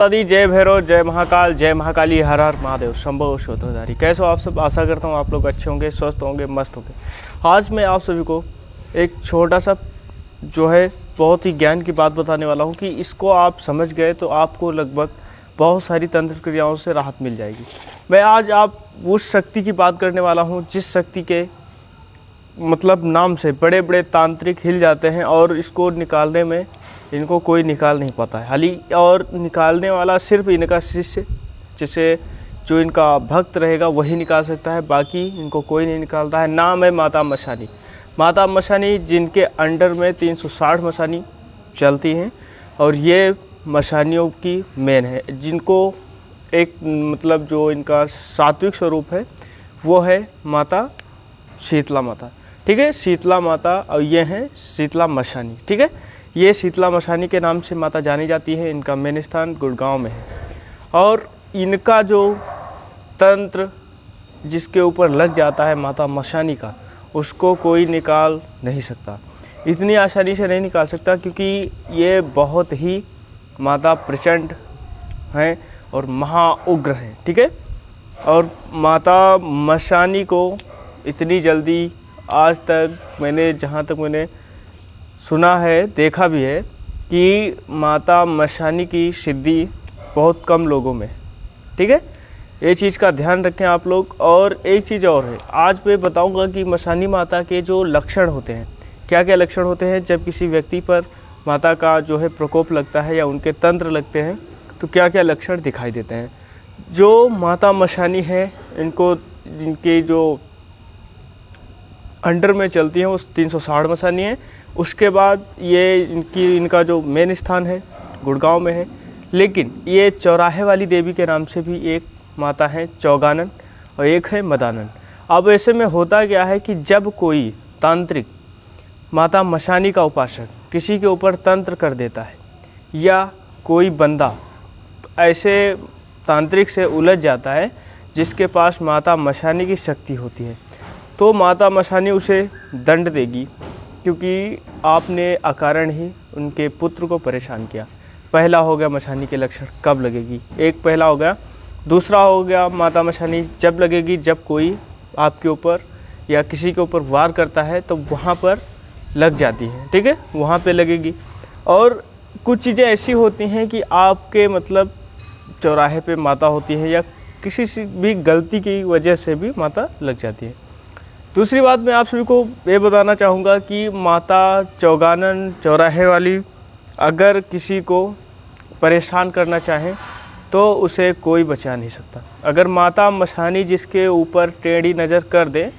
दादी जय भैरव, जय महाकाल, जय महाकाली, हर हर महादेव, शंभो शोधोधारी। कैसे हो आप सब? आशा करता हूँ आप लोग अच्छे होंगे, स्वस्थ होंगे, मस्त होंगे। आज मैं आप सभी को एक छोटा सा जो है बहुत ही ज्ञान की बात बताने वाला हूँ कि इसको आप समझ गए तो आपको लगभग बहुत सारी तंत्र क्रियाओं से राहत मिल जाएगी। मैं आज आप उस शक्ति की बात करने वाला हूँ जिस शक्ति के मतलब नाम से बड़े बड़े तांत्रिक हिल जाते हैं और इसको निकालने में इनको कोई निकाल नहीं पाता है। हाली और निकालने वाला सिर्फ इनका शिष्य, जिसे जो इनका भक्त रहेगा वही निकाल सकता है, बाकी इनको कोई नहीं निकालता है। नाम है माता मशानी। माता मशानी जिनके अंडर में 360 मशानी चलती हैं और ये मशानियों की मेन है, जिनको एक मतलब जो इनका सात्विक स्वरूप है वो है माता शीतला माता। ठीक है, शीतला माता, और ये हैं शीतला मशानी। ठीक है, ये शीतला मशानी के नाम से माता जानी जाती है। इनका मेन स्थान गुड़गांव में है और इनका जो तंत्र जिसके ऊपर लग जाता है माता मशानी का, उसको कोई निकाल नहीं सकता। इतनी आसानी से नहीं निकाल सकता क्योंकि ये बहुत ही माता प्रचंड हैं और महाउग्र हैं। ठीक है, और माता मशानी को इतनी जल्दी आज तक मैंने जहाँ तक मैंने सुना है, देखा भी है कि माता मशानी की सिद्धि बहुत कम लोगों में। ठीक है, ये चीज़ का ध्यान रखें आप लोग। और एक चीज़ और है, आज मैं बताऊंगा कि मशानी माता के जो लक्षण होते हैं, क्या क्या लक्षण होते हैं जब किसी व्यक्ति पर माता का जो है प्रकोप लगता है या उनके तंत्र लगते हैं तो क्या क्या लक्षण दिखाई देते हैं। जो माता मशानी है, इनको जिनके जो अंडर में चलती हैं वो 360 मशानी है। उसके बाद ये इनका जो मेन स्थान है गुड़गांव में है, लेकिन ये चौराहे वाली देवी के नाम से भी एक माता है चौगानन और एक है मदानन। अब ऐसे में होता क्या है कि जब कोई तांत्रिक माता मशानी का उपासक किसी के ऊपर तंत्र कर देता है या कोई बंदा ऐसे तांत्रिक से उलझ जाता है जिसके पास माता मशानी की शक्ति होती है, तो माता मशानी उसे दंड देगी क्योंकि आपने अकारण ही उनके पुत्र को परेशान किया। पहला हो गया मशानी के लक्षण कब लगेगी, एक पहला हो गया। दूसरा हो गया माता मशानी जब लगेगी जब कोई आपके ऊपर या किसी के ऊपर वार करता है तो वहाँ पर लग जाती है। ठीक है, वहाँ पे लगेगी। और कुछ चीज़ें ऐसी होती हैं कि आपके मतलब चौराहे पे माता होती है या किसी से भी गलती की वजह से भी माता लग जाती है। दूसरी बात मैं आप सभी को ये बताना चाहूँगा कि माता चौगानन चौराहे वाली अगर किसी को परेशान करना चाहे तो उसे कोई बचा नहीं सकता। अगर माता मशानी जिसके ऊपर टेढ़ी नज़र कर दे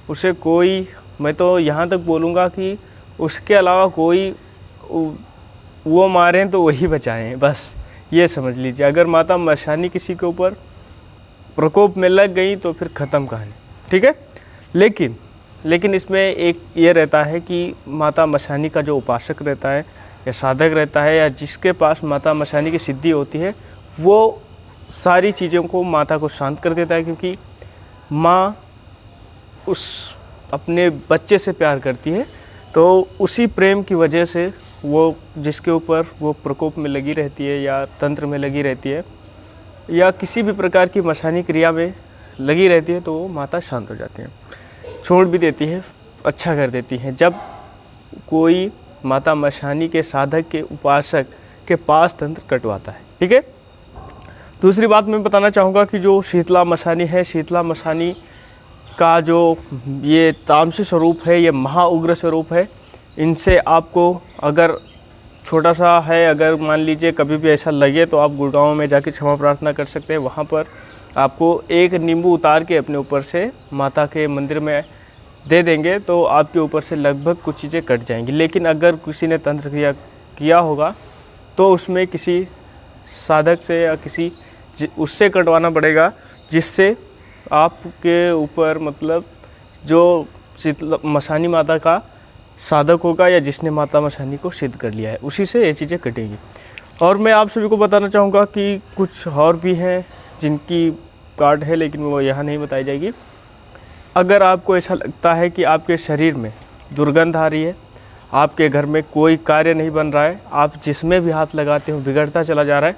उसे कोई, मैं तो यहाँ तक बोलूँगा कि उसके अलावा कोई वो मारें तो वही बचाएं, बस ये समझ लीजिए। अगर माता मशानी किसी के ऊपर प्रकोप में लग गई तो फिर ख़त्म कहानी। ठीक है, लेकिन इसमें एक ये रहता है कि माता मशानी का जो उपासक रहता है या साधक रहता है या जिसके पास माता मशानी की सिद्धि होती है, वो सारी चीज़ों को माता को शांत कर देता है, क्योंकि माँ उस अपने बच्चे से प्यार करती है। तो उसी प्रेम की वजह से वो जिसके ऊपर वो प्रकोप में लगी रहती है या तंत्र में लगी रहती है या किसी भी प्रकार की मशानी क्रिया में लगी रहती है, तो वो माता शांत हो जाती है, छोड़ भी देती है, अच्छा कर देती हैं जब कोई माता मशानी के साधक के उपासक के पास तंत्र कटवाता है। ठीक है, दूसरी बात मैं बताना चाहूँगा कि जो शीतला मशानी है, शीतला मशानी का जो ये तामसी स्वरूप है, ये महाउग्र स्वरूप है। इनसे आपको अगर छोटा सा है, अगर मान लीजिए कभी भी ऐसा लगे तो आप गुड़गांव में जाके क्षमा प्रार्थना कर सकते हैं। वहाँ पर आपको एक नींबू उतार के अपने ऊपर से माता के मंदिर में दे देंगे तो आपके ऊपर से लगभग कुछ चीज़ें कट जाएंगी। लेकिन अगर किसी ने तंत्र क्रिया किया होगा तो उसमें किसी साधक से या किसी उससे कटवाना पड़ेगा जिससे आपके ऊपर मतलब जो शीतला मशानी माता का साधक होगा या जिसने माता मशानी को सिद्ध कर लिया है, उसी से ये चीज़ें कटेंगी। और मैं आप सभी को बताना चाहूँगा कि कुछ और भी हैं जिनकी कार्ड है, लेकिन वो यहाँ नहीं बताई जाएगी। अगर आपको ऐसा लगता है कि आपके शरीर में दुर्गंध आ रही है, आपके घर में कोई कार्य नहीं बन रहा है, आप जिसमें भी हाथ लगाते हो बिगड़ता चला जा रहा है,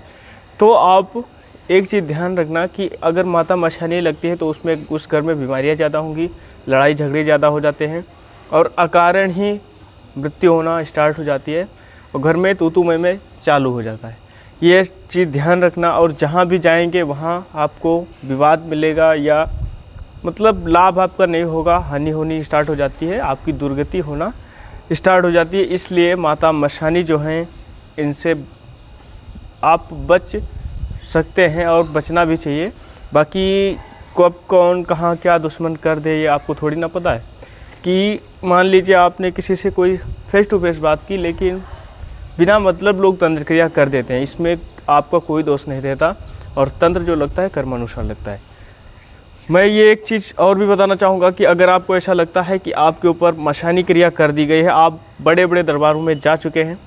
तो आप एक चीज़ ध्यान रखना कि अगर माता मशानी लगती है तो उसमें उस घर में बीमारियां ज़्यादा होंगी, लड़ाई झगड़े ज़्यादा हो जाते हैं और अकारण ही मृत्यु होना स्टार्ट हो जाती है और घर में तू में चालू हो जाता है। ये चीज़ ध्यान रखना। और जहाँ भी जाएंगे वहाँ आपको विवाद मिलेगा या मतलब लाभ आपका नहीं होगा, हानि होनी स्टार्ट हो जाती है, आपकी दुर्गति होना स्टार्ट हो जाती है। इसलिए माता मशानी जो हैं इनसे आप बच सकते हैं और बचना भी चाहिए। बाकी कब कौन कहाँ क्या दुश्मन कर दे ये आपको थोड़ी ना पता है। कि मान लीजिए आपने किसी से कोई फेस टू फेस बात की लेकिन बिना मतलब लोग तंत्र क्रिया कर देते हैं, इसमें आपका कोई दोष नहीं रहता और तंत्र जो लगता है कर्मानुसार लगता है। मैं ये एक चीज़ और भी बताना चाहूँगा कि अगर आपको ऐसा लगता है कि आपके ऊपर मशानी क्रिया कर दी गई है, आप बड़े बड़े दरबारों में जा चुके हैं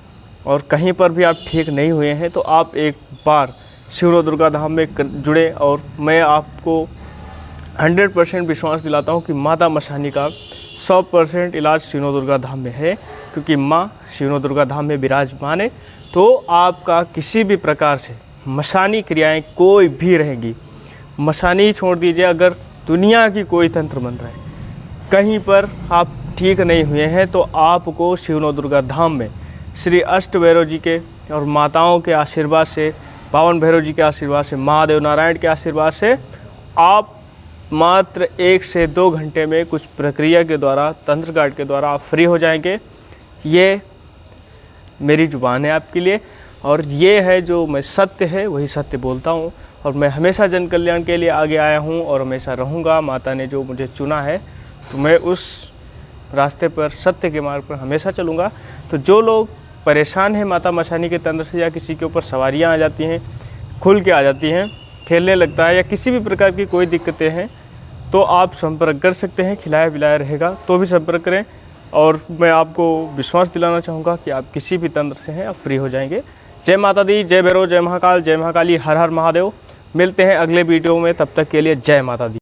और कहीं पर भी आप ठीक नहीं हुए हैं, तो आप एक बार शिव दुर्गा धाम में जुड़े और मैं आपको 100% विश्वास दिलाता हूँ कि माता मशानी का 100% इलाज शिव दुर्गा धाम में है। क्योंकि माँ शिव दुर्गा धाम में विराजमान है, तो आपका किसी भी प्रकार से मशानी क्रियाएं कोई भी रहेंगी। मशानी ही छोड़ दीजिए, अगर दुनिया की कोई तंत्र मंत्र है, कहीं पर आप ठीक नहीं हुए हैं, तो आपको शिव दुर्गा धाम में श्री अष्ट भैरव जी के और माताओं के आशीर्वाद से, पावन भैरव जी के आशीर्वाद से, महादेव नारायण के आशीर्वाद से आप मात्र 1 से 2 घंटे में कुछ प्रक्रिया के द्वारा, तंत्र गार्ड के द्वारा आप फ्री हो जाएंगे। ये मेरी जुबान है आपके लिए और ये है जो मैं सत्य है वही सत्य बोलता हूँ और मैं हमेशा जन कल्याण के लिए आगे आया हूँ और हमेशा रहूँगा। माता ने जो मुझे चुना है तो मैं उस रास्ते पर, सत्य के मार्ग पर हमेशा चलूँगा। तो जो लोग परेशान हैं माता मशानी के तंत्र से, या किसी के ऊपर सवारियाँ आ जाती हैं, खुल के आ जाती हैं, खेलने लगता है, या किसी भी प्रकार की कोई दिक्कतें हैं, तो आप संपर्क कर सकते हैं। खिलाया पिलाया रहेगा तो भी संपर्क करें और मैं आपको विश्वास दिलाना चाहूँगा कि आप किसी भी तंत्र से हैं आप फ्री हो जाएंगे। जय माता दी, जय भैरव, जय महाकाल, जय महाकाली, हर हर महादेव। मिलते हैं अगले वीडियो में, तब तक के लिए जय माता दी।